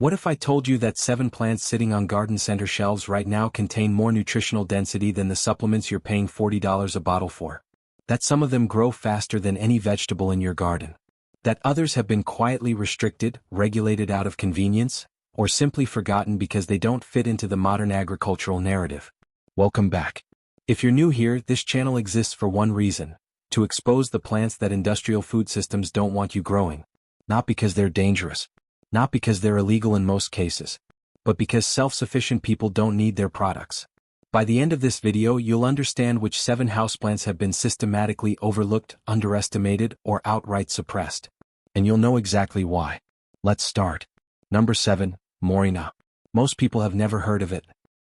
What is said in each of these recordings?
What if I told you that 7 plants sitting on garden center shelves right now contain more nutritional density than the supplements you're paying $40 a bottle for? That some of them grow faster than any vegetable in your garden? That others have been quietly restricted, regulated out of convenience, or simply forgotten because they don't fit into the modern agricultural narrative? Welcome back. If you're new here, this channel exists for one reason: to expose the plants that industrial food systems don't want you growing. Not because they're dangerous. Not because they're illegal in most cases. But because self-sufficient people don't need their products. By the end of this video, you'll understand which 7 houseplants have been systematically overlooked, underestimated, or outright suppressed. And you'll know exactly why. Let's start. Number 7, moringa. Most people have never heard of it.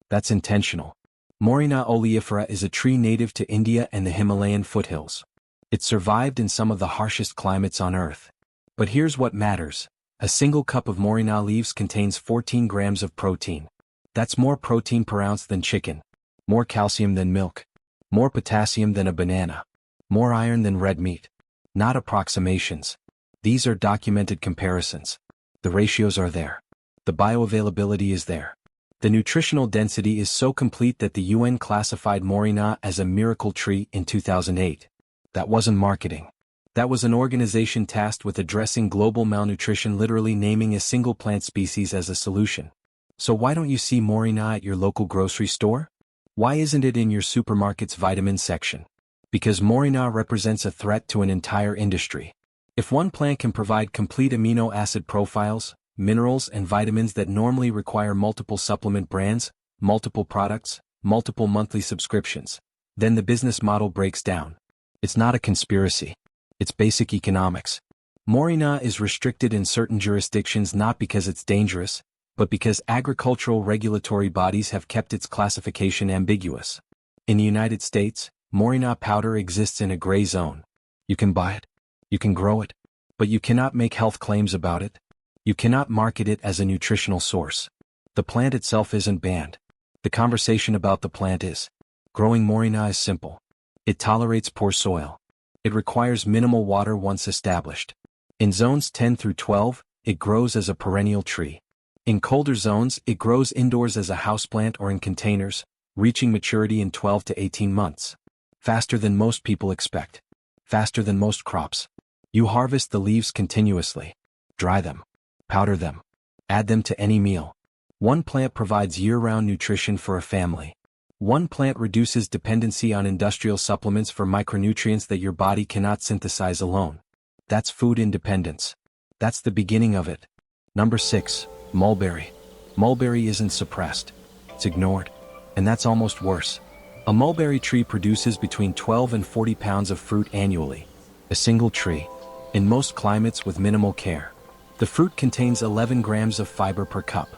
That's intentional. Moringa oleifera is a tree native to India and the Himalayan foothills. It survived in some of the harshest climates on Earth. But here's what matters. A single cup of moringa leaves contains 14 grams of protein. That's more protein per ounce than chicken. More calcium than milk. More potassium than a banana. More iron than red meat. Not approximations. These are documented comparisons. The ratios are there. The bioavailability is there. The nutritional density is so complete that the UN classified moringa as a miracle tree in 2008. That wasn't marketing. That was an organization tasked with addressing global malnutrition, literally naming a single plant species as a solution. So why don't you see moringa at your local grocery store? Why isn't it in your supermarket's vitamin section? Because moringa represents a threat to an entire industry. If one plant can provide complete amino acid profiles, minerals and vitamins that normally require multiple supplement brands, multiple products, multiple monthly subscriptions, then the business model breaks down. It's not a conspiracy. It's basic economics. Moringa is restricted in certain jurisdictions not because it's dangerous, but because agricultural regulatory bodies have kept its classification ambiguous. In the United States, moringa powder exists in a gray zone. You can buy it. You can grow it. But you cannot make health claims about it. You cannot market it as a nutritional source. The plant itself isn't banned. The conversation about the plant is. Growing moringa is simple. It tolerates poor soil. It requires minimal water once established. In zones 10 through 12, it grows as a perennial tree. In colder zones, it grows indoors as a houseplant or in containers, reaching maturity in 12 to 18 months. Faster than most people expect. Faster than most crops. You harvest the leaves continuously. Dry them. Powder them. Add them to any meal. One plant provides year-round nutrition for a family. One plant reduces dependency on industrial supplements for micronutrients that your body cannot synthesize alone. That's food independence. That's the beginning of it. Number 6, mulberry. Mulberry isn't suppressed. It's ignored. And that's almost worse. A mulberry tree produces between 12 and 40 pounds of fruit annually. A single tree. In most climates with minimal care. The fruit contains 11 grams of fiber per cup.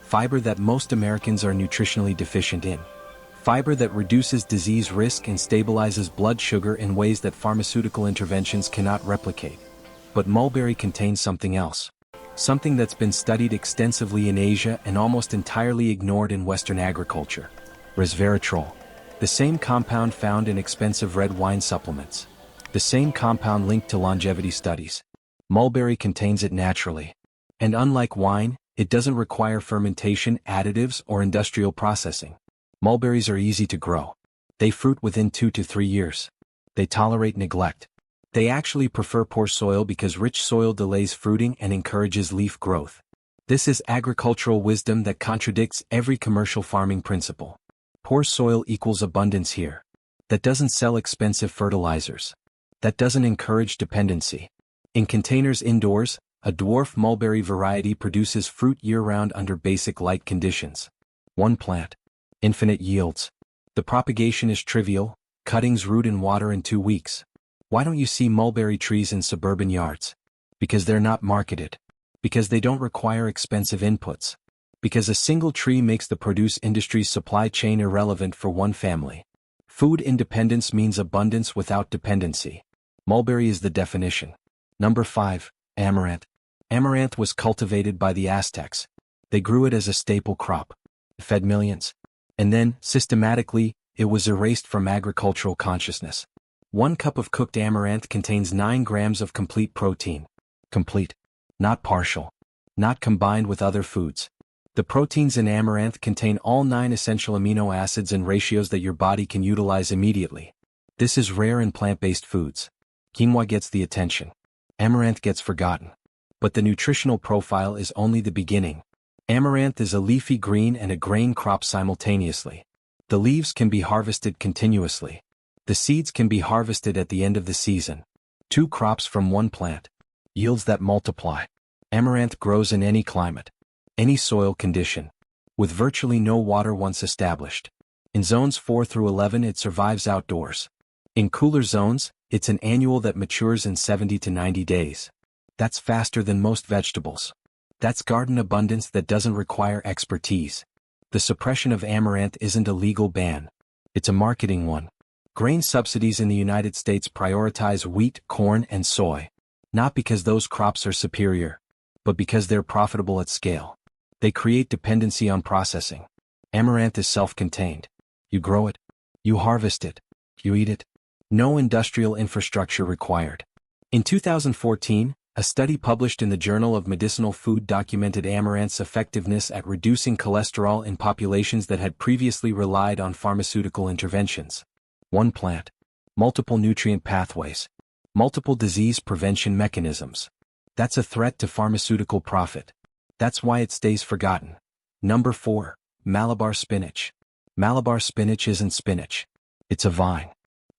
Fiber that most Americans are nutritionally deficient in. Fiber that reduces disease risk and stabilizes blood sugar in ways that pharmaceutical interventions cannot replicate. But mulberry contains something else. Something that's been studied extensively in Asia and almost entirely ignored in Western agriculture. Resveratrol. The same compound found in expensive red wine supplements. The same compound linked to longevity studies. Mulberry contains it naturally. And unlike wine, it doesn't require fermentation, additives, or industrial processing. Mulberries are easy to grow. They fruit within 2 to 3 years. They tolerate neglect. They actually prefer poor soil because rich soil delays fruiting and encourages leaf growth. This is agricultural wisdom that contradicts every commercial farming principle. Poor soil equals abundance here. That doesn't sell expensive fertilizers. That doesn't encourage dependency. In containers indoors, a dwarf mulberry variety produces fruit year-round under basic light conditions. One plant. Infinite yields. The propagation is trivial, cuttings root in water in 2 weeks. Why don't you see mulberry trees in suburban yards? Because they're not marketed. Because they don't require expensive inputs. Because a single tree makes the produce industry's supply chain irrelevant for one family. Food independence means abundance without dependency. Mulberry is the definition. Number 5, amaranth. Amaranth was cultivated by the Aztecs. They grew it as a staple crop. It fed millions. And then, systematically, it was erased from agricultural consciousness. 1 cup of cooked amaranth contains 9 grams of complete protein. Complete. Not partial. not combined with other foods. The proteins in amaranth contain all 9 essential amino acids in ratios that your body can utilize immediately. This is rare in plant-based foods. Quinoa gets the attention. Amaranth gets forgotten. But the nutritional profile is only the beginning. Amaranth is a leafy green and a grain crop simultaneously. The leaves can be harvested continuously. The seeds can be harvested at the end of the season. 2 crops from one plant. Yields that multiply. Amaranth grows in any climate, any soil condition, with virtually no water once established. In zones 4 through 11 it survives outdoors. In cooler zones, it's an annual that matures in 70 to 90 days. That's faster than most vegetables. That's garden abundance that doesn't require expertise. The suppression of amaranth isn't a legal ban. It's a marketing one. Grain subsidies in the United States prioritize wheat, corn, and soy. Not because those crops are superior, but because they're profitable at scale. They create dependency on processing. Amaranth is self-contained. You grow it. You harvest it. You eat it. No industrial infrastructure required. In 2014, a study published in the Journal of Medicinal Food documented amaranth's effectiveness at reducing cholesterol in populations that had previously relied on pharmaceutical interventions. One plant. Multiple nutrient pathways. Multiple disease prevention mechanisms. That's a threat to pharmaceutical profit. That's why it stays forgotten. Number 4. Malabar spinach. Malabar spinach isn't spinach. It's a vine.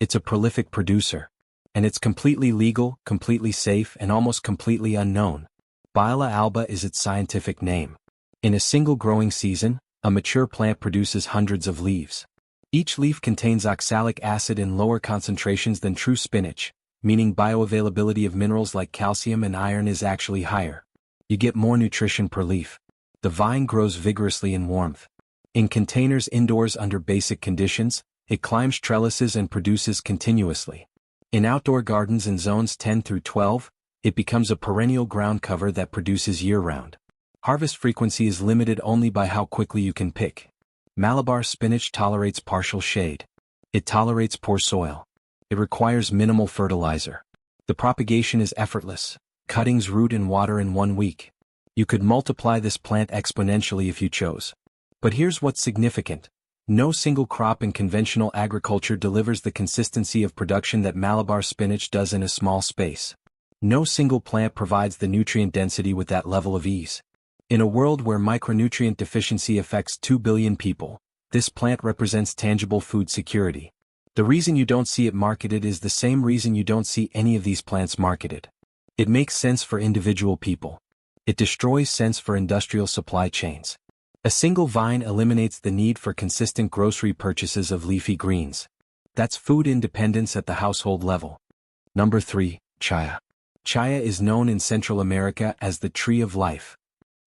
It's a prolific producer. And it's completely legal, completely safe, and almost completely unknown. Biela alba is its scientific name. In a single growing season, a mature plant produces hundreds of leaves. Each leaf contains oxalic acid in lower concentrations than true spinach, meaning bioavailability of minerals like calcium and iron is actually higher. You get more nutrition per leaf. The vine grows vigorously in warmth. In containers indoors under basic conditions, it climbs trellises and produces continuously. In outdoor gardens in zones 10 through 12, it becomes a perennial ground cover that produces year-round. Harvest frequency is limited only by how quickly you can pick. Malabar spinach tolerates partial shade. It tolerates poor soil. It requires minimal fertilizer. The propagation is effortless. Cuttings root in water in 1 week. You could multiply this plant exponentially if you chose. But here's what's significant. No single crop in conventional agriculture delivers the consistency of production that Malabar spinach does in a small space. No single plant provides the nutrient density with that level of ease. In a world where micronutrient deficiency affects 2 billion people, this plant represents tangible food security. The reason you don't see it marketed is the same reason you don't see any of these plants marketed. It makes sense for individual people. It destroys sense for industrial supply chains. A single vine eliminates the need for consistent grocery purchases of leafy greens. That's food independence at the household level. Number 3. Chaya. Chaya is known in Central America as the tree of life.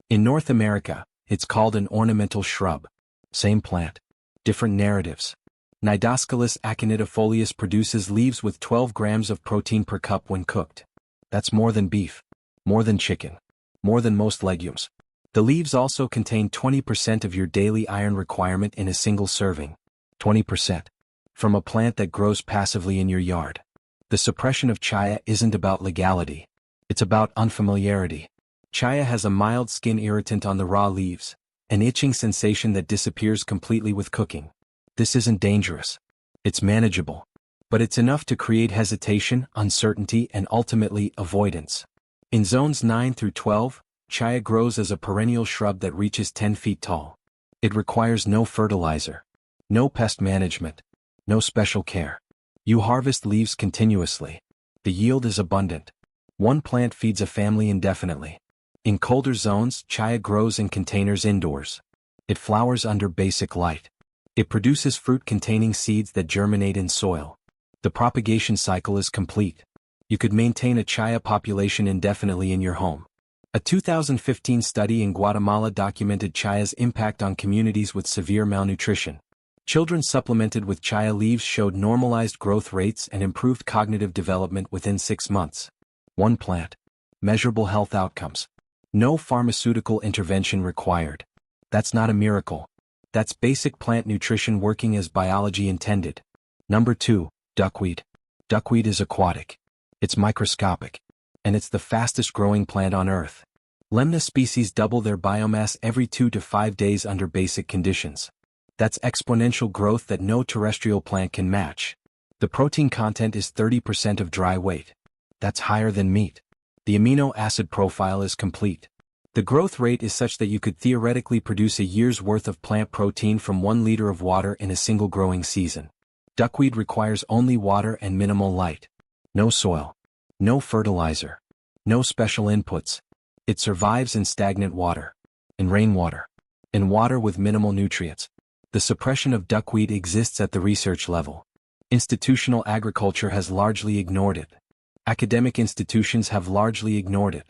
In North America, it's called an ornamental shrub. Same plant. Different narratives. Nidoscalus aconitifolius produces leaves with 12 grams of protein per cup when cooked. That's more than beef. More than chicken. More than most legumes. The leaves also contain 20% of your daily iron requirement in a single serving. 20%. From a plant that grows passively in your yard. The suppression of chaya isn't about legality. It's about unfamiliarity. Chaya has a mild skin irritant on the raw leaves, an itching sensation that disappears completely with cooking. This isn't dangerous. It's manageable. But it's enough to create hesitation, uncertainty, and ultimately avoidance. In zones 9 through 12, chaya grows as a perennial shrub that reaches 10 feet tall. It requires no fertilizer, no pest management, no special care. You harvest leaves continuously. The yield is abundant. One plant feeds a family indefinitely. In colder zones, chaya grows in containers indoors. It flowers under basic light. It produces fruit containing seeds that germinate in soil. The propagation cycle is complete. You could maintain a chaya population indefinitely in your home. A 2015 study in Guatemala documented chaya's impact on communities with severe malnutrition. Children supplemented with chaya leaves showed normalized growth rates and improved cognitive development within 6 months. One plant. Measurable health outcomes. No pharmaceutical intervention required. That's not a miracle. That's basic plant nutrition working as biology intended. Number 2. Duckweed. Duckweed is aquatic. It's microscopic. And it's the fastest growing plant on Earth. Lemna species double their biomass every 2 to 5 days under basic conditions. That's exponential growth that no terrestrial plant can match. The protein content is 30% of dry weight. That's higher than meat. The amino acid profile is complete. The growth rate is such that you could theoretically produce a year's worth of plant protein from 1 liter of water in a single growing season. Duckweed requires only water and minimal light. No soil. No fertilizer. No special inputs. It survives in stagnant water. In rainwater. In water with minimal nutrients. The suppression of duckweed exists at the research level. Institutional agriculture has largely ignored it. Academic institutions have largely ignored it.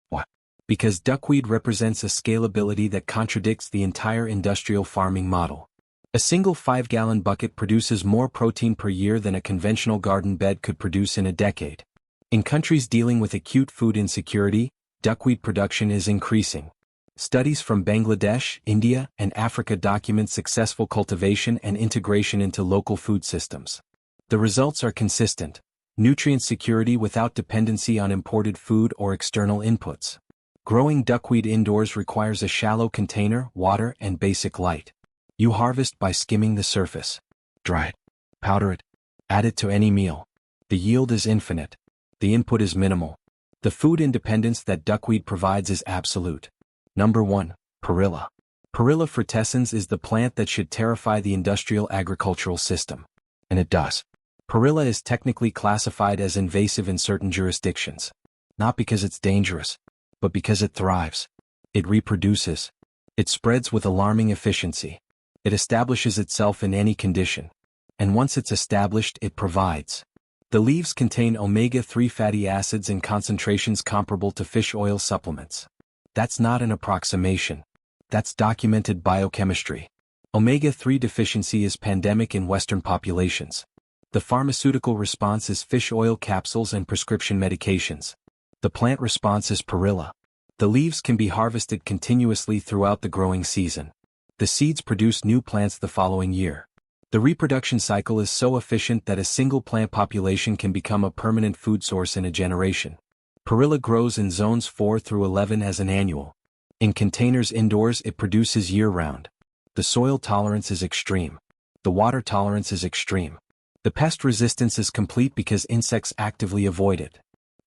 Why? Because duckweed represents a scalability that contradicts the entire industrial farming model. A single 5-gallon bucket produces more protein per year than a conventional garden bed could produce in a decade. In countries dealing with acute food insecurity, duckweed production is increasing. Studies from Bangladesh, India, and Africa document successful cultivation and integration into local food systems. The results are consistent: nutrient security without dependency on imported food or external inputs. Growing duckweed indoors requires a shallow container, water, and basic light. You harvest by skimming the surface. Dry it. Powder it. Add it to any meal. The yield is infinite. The input is minimal. The food independence that duckweed provides is absolute. Number 1. Perilla. Perilla frutescens is the plant that should terrify the industrial agricultural system. And it does. Perilla is technically classified as invasive in certain jurisdictions. Not because it's dangerous, but because it thrives. It reproduces. It spreads with alarming efficiency. It establishes itself in any condition. And once it's established, it provides. The leaves contain omega-3 fatty acids in concentrations comparable to fish oil supplements. That's not an approximation. That's documented biochemistry. Omega-3 deficiency is pandemic in Western populations. The pharmaceutical response is fish oil capsules and prescription medications. The plant response is perilla. The leaves can be harvested continuously throughout the growing season. The seeds produce new plants the following year. The reproduction cycle is so efficient that a single plant population can become a permanent food source in a generation. Perilla grows in zones 4 through 11 as an annual. In containers indoors, it produces year-round. The soil tolerance is extreme. The water tolerance is extreme. The pest resistance is complete because insects actively avoid it.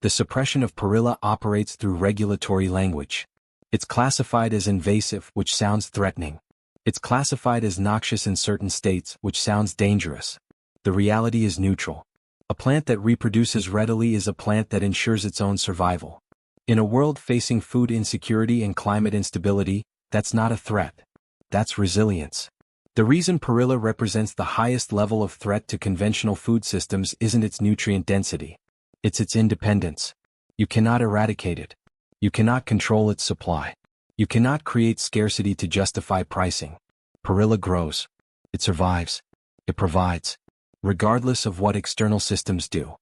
The suppression of perilla operates through regulatory language. It's classified as invasive, which sounds threatening. It's classified as noxious in certain states, which sounds dangerous. The reality is neutral. A plant that reproduces readily is a plant that ensures its own survival. In a world facing food insecurity and climate instability, that's not a threat. That's resilience. The reason perilla represents the highest level of threat to conventional food systems isn't its nutrient density. It's its independence. You cannot eradicate it. You cannot control its supply. You cannot create scarcity to justify pricing. Perilla grows. It survives. It provides. Regardless of what external systems do.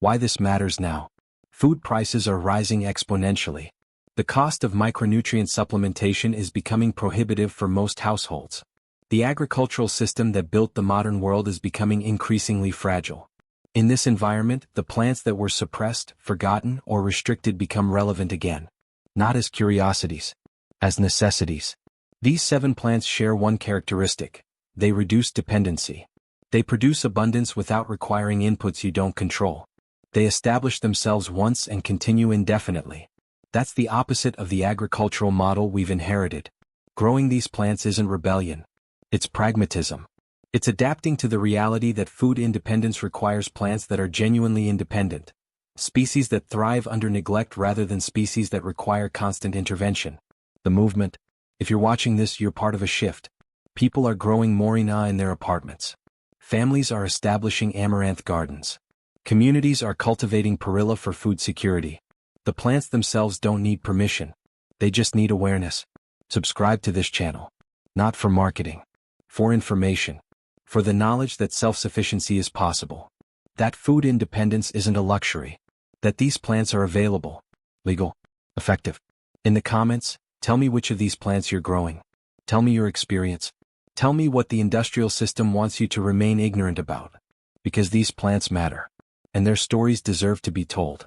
Why this matters now. Food prices are rising exponentially. The cost of micronutrient supplementation is becoming prohibitive for most households. The agricultural system that built the modern world is becoming increasingly fragile. In this environment, the plants that were suppressed, forgotten, or restricted become relevant again. Not as curiosities. As necessities. These 7 plants share one characteristic. They reduce dependency. They produce abundance without requiring inputs you don't control. They establish themselves once and continue indefinitely. That's the opposite of the agricultural model we've inherited. Growing these plants isn't rebellion. It's pragmatism. It's adapting to the reality that food independence requires plants that are genuinely independent. Species that thrive under neglect rather than species that require constant intervention. The movement. If you're watching this, you're part of a shift. People are growing moringa in their apartments. Families are establishing amaranth gardens. Communities are cultivating perilla for food security. The plants themselves don't need permission. They just need awareness. Subscribe to this channel. Not for marketing. For information. For the knowledge that self-sufficiency is possible. That food independence isn't a luxury. That these plants are available. Legal. Effective. In the comments, tell me which of these plants you're growing. Tell me your experience. Tell me what the industrial system wants you to remain ignorant about. Because these plants matter. And their stories deserve to be told.